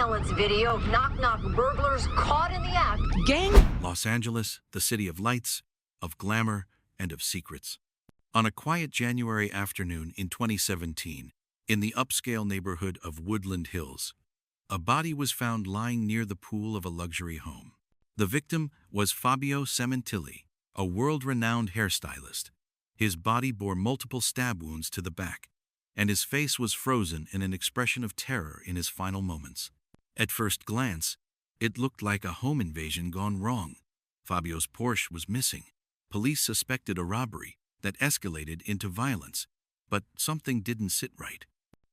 surveillance video of knock-knock burglars caught in the act. Los Angeles, the city of lights, of glamour, and of secrets. On a quiet January afternoon in 2017, in the upscale neighborhood of Woodland Hills, a body was found lying near the pool of a luxury home. The victim was Fabio Sementilli, a world-renowned hairstylist. His body bore multiple stab wounds to the back, and his face was frozen in an expression of terror in his final moments. At first glance, it looked like a home invasion gone wrong. Fabio's Porsche was missing. Police suspected a robbery that escalated into violence, but something didn't sit right.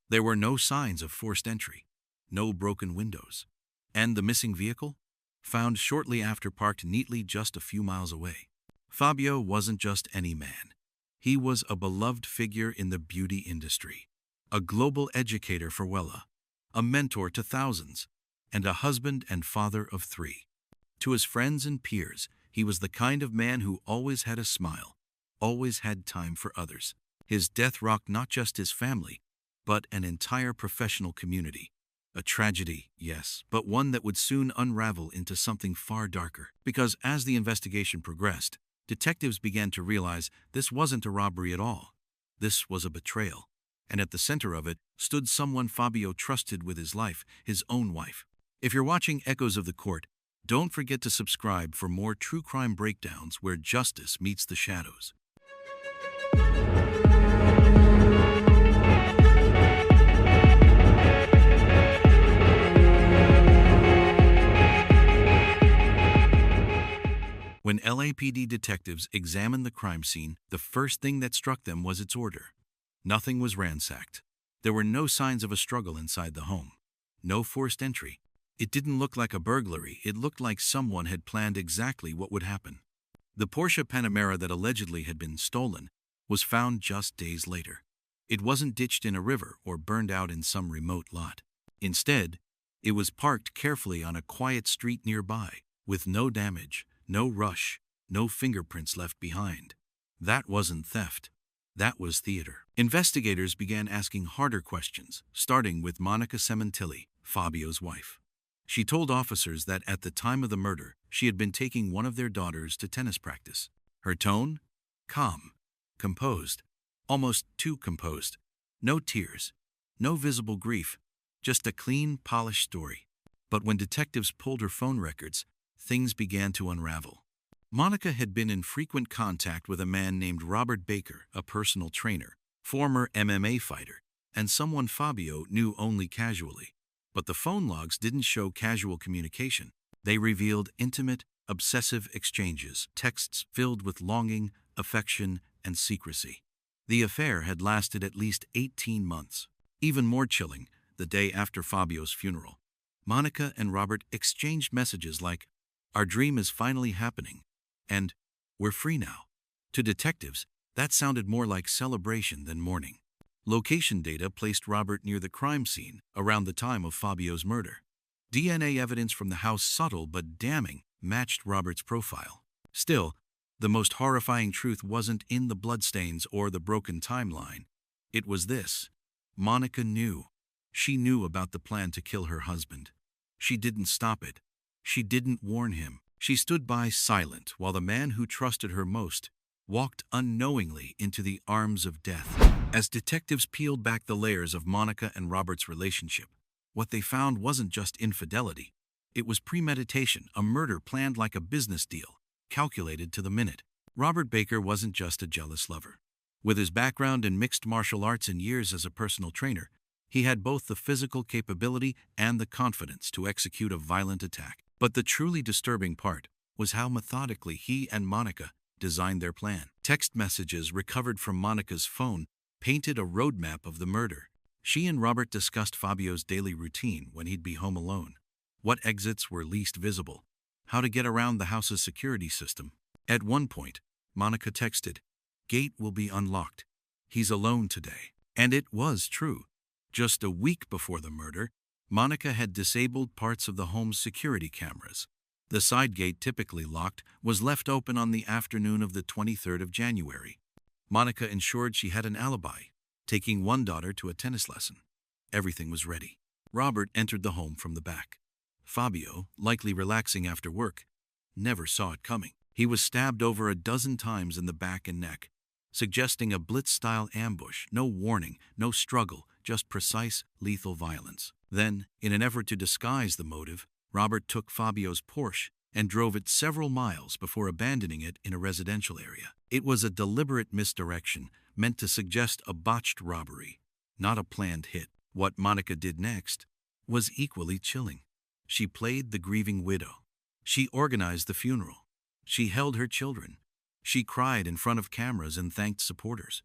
There were no signs of forced entry, no broken windows, and the missing vehicle, found shortly after, parked neatly just a few miles away. Fabio wasn't just any man. He was a beloved figure in the beauty industry, a global educator for Wella, a mentor to thousands, and a husband and father of 3. To his friends and peers, he was the kind of man who always had a smile, always had time for others. His death rocked not just his family, but an entire professional community. A tragedy, yes, but one that would soon unravel into something far darker. Because as the investigation progressed, detectives began to realize this wasn't a robbery at all. This was a betrayal. And at the center of it stood someone Fabio trusted with his life, his own wife. If you're watching Echoes of the Court, don't forget to subscribe for more true crime breakdowns where justice meets the shadows. When LAPD detectives examined the crime scene, the first thing that struck them was its order. Nothing was ransacked. There were no signs of a struggle inside the home. No forced entry. It didn't look like a burglary. It looked like someone had planned exactly what would happen. The Porsche Panamera that allegedly had been stolen was found just days later. It wasn't ditched in a river or burned out in some remote lot. Instead, it was parked carefully on a quiet street nearby, with no damage, no rush, no fingerprints left behind. That wasn't theft. That was theater. Investigators began asking harder questions, starting with Monica Sementilli, Fabio's wife. She told officers that at the time of the murder, she had been taking one of their daughters to tennis practice. Her tone? Calm, composed, almost too composed. No tears, no visible grief, just a clean, polished story. But when detectives pulled her phone records, things began to unravel. Monica had been in frequent contact with a man named Robert Baker, a personal trainer, former MMA fighter, and someone Fabio knew only casually. But the phone logs didn't show casual communication. They revealed intimate, obsessive exchanges, texts filled with longing, affection, and secrecy. The affair had lasted at least 18 months. Even more chilling, the day after Fabio's funeral, Monica and Robert exchanged messages like, "Our dream is finally happening," and "We're free now." To detectives, that sounded more like celebration than mourning. Location data placed Robert near the crime scene around the time of Fabio's murder. DNA evidence from the house, subtle but damning, matched Robert's profile. Still, the most horrifying truth wasn't in the bloodstains or the broken timeline. It was this. Monica knew. She knew about the plan to kill her husband. She didn't stop it. She didn't warn him. She stood by silent while the man who trusted her most walked unknowingly into the arms of death. As detectives peeled back the layers of Monica and Robert's relationship, what they found wasn't just infidelity. It was premeditation, a murder planned like a business deal, calculated to the minute. Robert Baker wasn't just a jealous lover. With his background in mixed martial arts and years as a personal trainer, he had both the physical capability and the confidence to execute a violent attack. But the truly disturbing part was how methodically he and Monica designed their plan. Text messages recovered from Monica's phone painted a roadmap of the murder. She and Robert discussed Fabio's daily routine when he'd be home alone, what exits were least visible, how to get around the house's security system. At one point, Monica texted, "Gate will be unlocked. He's alone today." And it was true. Just a week before the murder, Monica had disabled parts of the home's security cameras. The side gate, typically locked, was left open on the afternoon of the 23rd of January. Monica ensured she had an alibi, taking one daughter to a tennis lesson. Everything was ready. Robert entered the home from the back. Fabio, likely relaxing after work, never saw it coming. He was stabbed over a dozen times in the back and neck, suggesting a Blitz-style ambush. No warning, no struggle, just precise, lethal violence. Then, in an effort to disguise the motive, Robert took Fabio's Porsche and drove it several miles before abandoning it in a residential area. It was a deliberate misdirection meant to suggest a botched robbery, not a planned hit. What Monica did next was equally chilling. She played the grieving widow. She organized the funeral. She held her children. She cried in front of cameras and thanked supporters.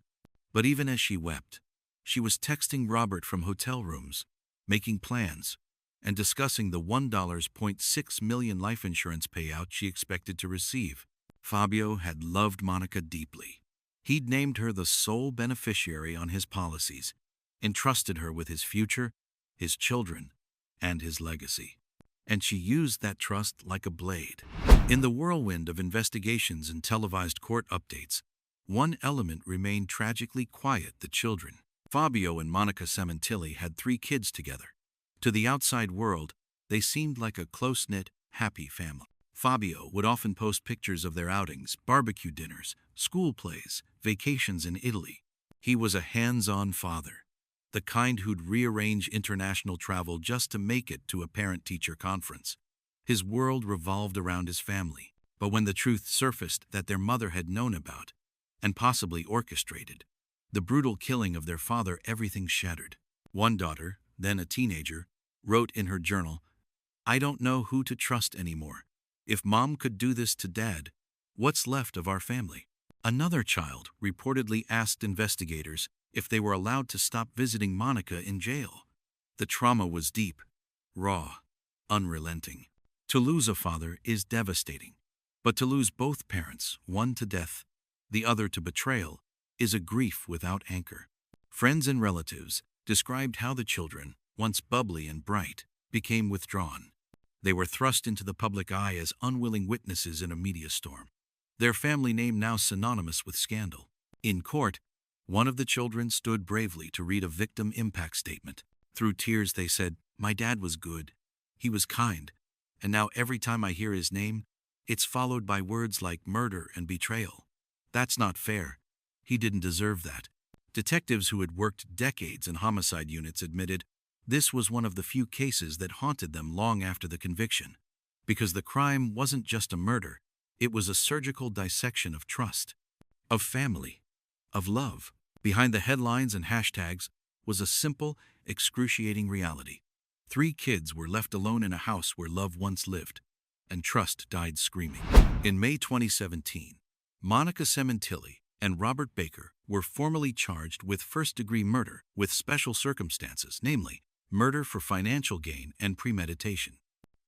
But even as she wept, she was texting Robert from hotel rooms, making plans, and discussing the $1.6 million life insurance payout she expected to receive. Fabio had loved Monica deeply. He'd named her the sole beneficiary on his policies, entrusted her with his future, his children, and his legacy. And she used that trust like a blade. In the whirlwind of investigations and televised court updates, one element remained tragically quiet: the children. Fabio and Monica Sementilli had 3 kids together. To the outside world, they seemed like a close-knit, happy family. Fabio would often post pictures of their outings, barbecue dinners, school plays, vacations in Italy. He was a hands-on father, the kind who'd rearrange international travel just to make it to a parent-teacher conference. His world revolved around his family. But when the truth surfaced that their mother had known about, and possibly orchestrated, the brutal killing of their father, everything shattered. One daughter, then a teenager, wrote in her journal, "I don't know who to trust anymore. If Mom could do this to Dad, what's left of our family?" Another child reportedly asked investigators if they were allowed to stop visiting Monica in jail. The trauma was deep, raw, unrelenting. To lose a father is devastating, but to lose both parents, one to death, the other to betrayal, is a grief without anchor. Friends and relatives described how the children, once bubbly and bright, became withdrawn. They were thrust into the public eye as unwilling witnesses in a media storm, their family name now synonymous with scandal. In court, one of the children stood bravely to read a victim impact statement. Through tears they said, "My dad was good. He was kind. And now every time I hear his name, it's followed by words like murder and betrayal. That's not fair. He didn't deserve that." Detectives who had worked decades in homicide units admitted this was one of the few cases that haunted them long after the conviction. Because the crime wasn't just a murder, it was a surgical dissection of trust, of family, of love. Behind the headlines and hashtags was a simple, excruciating reality. 3 kids were left alone in a house where love once lived, and trust died screaming. In May 2017, Monica Sementilli and Robert Baker were formally charged with first-degree murder with special circumstances, namely, murder for financial gain and premeditation.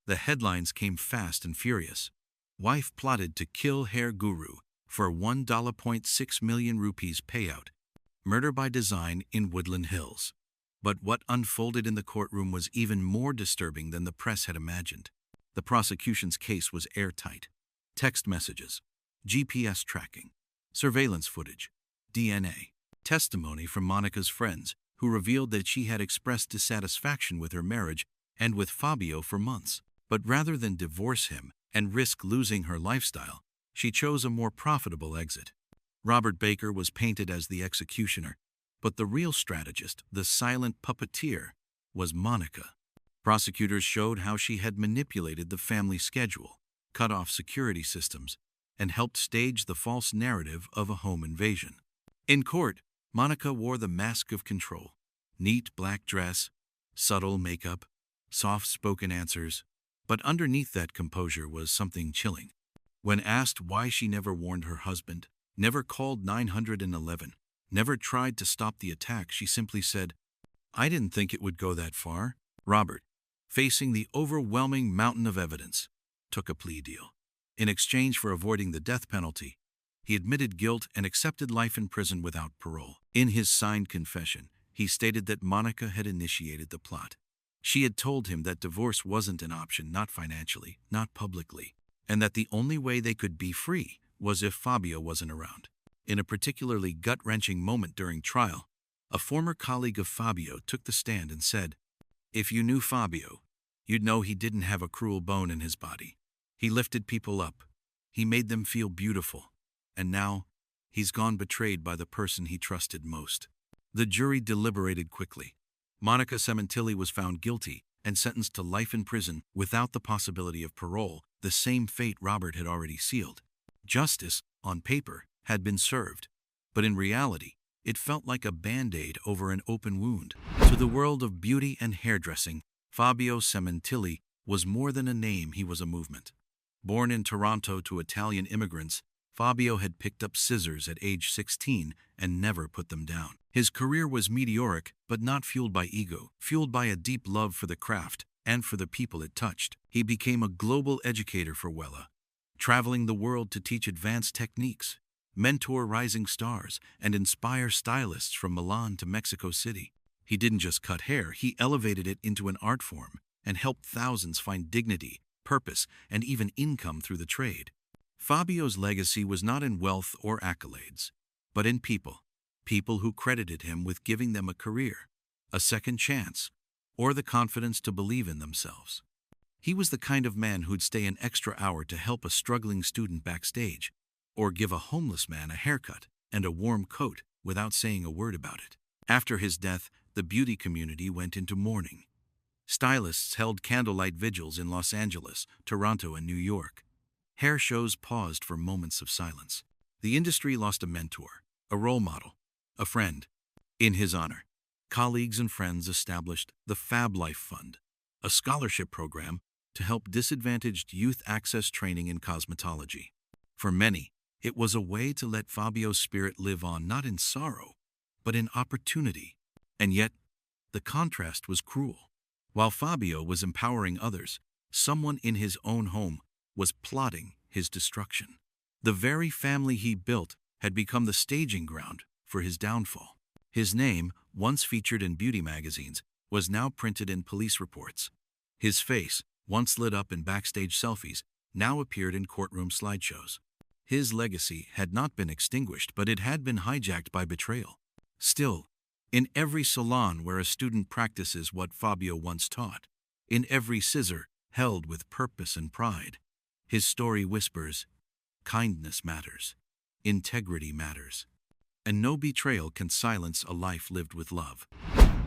The headlines came fast and furious. Wife plotted to kill hair guru for $1.6 million rupees payout. Murder by design in Woodland Hills. But what unfolded in the courtroom was even more disturbing than the press had imagined. The prosecution's case was airtight. Text messages, GPS tracking, surveillance footage, DNA, testimony from Monica's friends who revealed that she had expressed dissatisfaction with her marriage and with Fabio for months. But rather than divorce him and risk losing her lifestyle, she chose a more profitable exit. Robert Baker was painted as the executioner, but the real strategist, the silent puppeteer, was Monica. Prosecutors showed how she had manipulated the family schedule, cut off security systems, and helped stage the false narrative of a home invasion. In court, Monica wore the mask of control. Neat black dress, subtle makeup, soft-spoken answers. But underneath that composure was something chilling. When asked why she never warned her husband, never called 911, never tried to stop the attack, she simply said, "I didn't think it would go that far." Robert, facing the overwhelming mountain of evidence, took a plea deal. In exchange for avoiding the death penalty, he admitted guilt and accepted life in prison without parole. In his signed confession, he stated that Monica had initiated the plot. She had told him that divorce wasn't an option, not financially, not publicly, and that the only way they could be free was if Fabio wasn't around. In a particularly gut-wrenching moment during trial, a former colleague of Fabio took the stand and said, If you knew Fabio, you'd know he didn't have a cruel bone in his body. He lifted people up. He made them feel beautiful. And now, he's gone betrayed by the person he trusted most. The jury deliberated quickly. Monica Sementilli was found guilty and sentenced to life in prison without the possibility of parole, the same fate Robert had already sealed. Justice, on paper, had been served, but in reality, it felt like a band-aid over an open wound. To the world of beauty and hairdressing, Fabio Sementilli was more than a name, he was a movement. Born in Toronto to Italian immigrants, Fabio had picked up scissors at age 16 and never put them down. His career was meteoric, but not fueled by ego, fueled by a deep love for the craft and for the people it touched. He became a global educator for Wella, traveling the world to teach advanced techniques, mentor rising stars, and inspire stylists from Milan to Mexico City. He didn't just cut hair, he elevated it into an art form and helped thousands find dignity, purpose, and even income through the trade. Fabio's legacy was not in wealth or accolades, but in people. People who credited him with giving them a career, a second chance, or the confidence to believe in themselves. He was the kind of man who'd stay an extra hour to help a struggling student backstage, or give a homeless man a haircut and a warm coat without saying a word about it. After his death, the beauty community went into mourning. Stylists held candlelight vigils in Los Angeles, Toronto, and New York. Hair shows paused for moments of silence. The industry lost a mentor, a role model, a friend. In his honor, colleagues and friends established the Fab Life Fund, a scholarship program to help disadvantaged youth access training in cosmetology. For many, it was a way to let Fabio's spirit live on, not in sorrow, but in opportunity. And yet, the contrast was cruel. While Fabio was empowering others, someone in his own home was plotting his destruction. The very family he built had become the staging ground for his downfall. His name, once featured in beauty magazines, was now printed in police reports. His face, once lit up in backstage selfies, now appeared in courtroom slideshows. His legacy had not been extinguished, but it had been hijacked by betrayal. Still, in every salon where a student practices what Fabio once taught, in every scissor held with purpose and pride, his story whispers, kindness matters, integrity matters, and no betrayal can silence a life lived with love.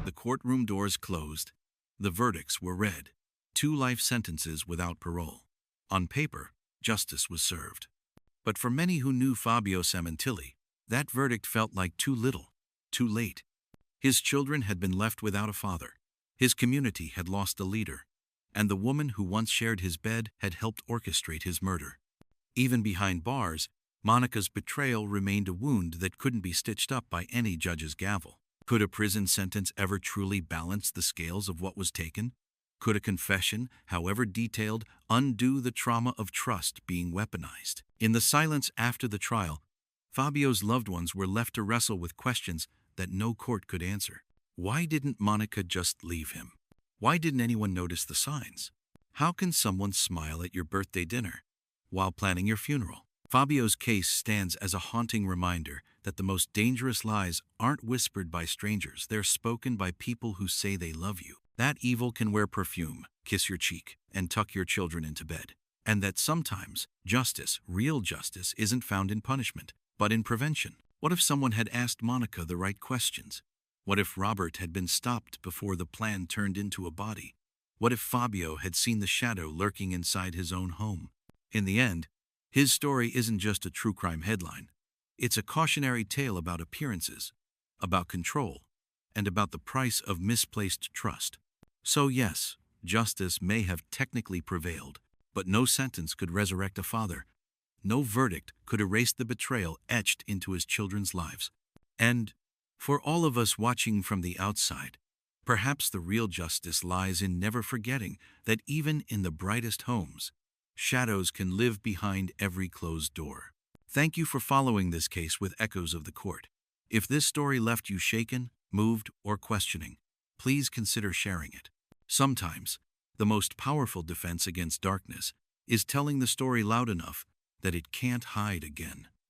The courtroom doors closed. The verdicts were read. 2 life sentences without parole. On paper, justice was served. But for many who knew Fabio Sementilli, that verdict felt like too little, too late. His children had been left without a father. His community had lost a leader. And the woman who once shared his bed had helped orchestrate his murder. Even behind bars, Monica's betrayal remained a wound that couldn't be stitched up by any judge's gavel. Could a prison sentence ever truly balance the scales of what was taken? Could a confession, however detailed, undo the trauma of trust being weaponized? In the silence after the trial, Fabio's loved ones were left to wrestle with questions that no court could answer. Why didn't Monica just leave him? Why didn't anyone notice the signs? How can someone smile at your birthday dinner while planning your funeral? Fabio's case stands as a haunting reminder that the most dangerous lies aren't whispered by strangers, they're spoken by people who say they love you. That evil can wear perfume, kiss your cheek, and tuck your children into bed. And that sometimes justice, real justice, isn't found in punishment, but in prevention. What if someone had asked Monica the right questions? What if Robert had been stopped before the plan turned into a body? What if Fabio had seen the shadow lurking inside his own home? In the end, his story isn't just a true crime headline. It's a cautionary tale about appearances, about control, and about the price of misplaced trust. So yes, justice may have technically prevailed, but no sentence could resurrect a father. No verdict could erase the betrayal etched into his children's lives. And for all of us watching from the outside, perhaps the real justice lies in never forgetting that even in the brightest homes, shadows can live behind every closed door. Thank you for following this case with Echoes of the Court. If this story left you shaken, moved, or questioning, please consider sharing it. Sometimes, the most powerful defense against darkness is telling the story loud enough that it can't hide again.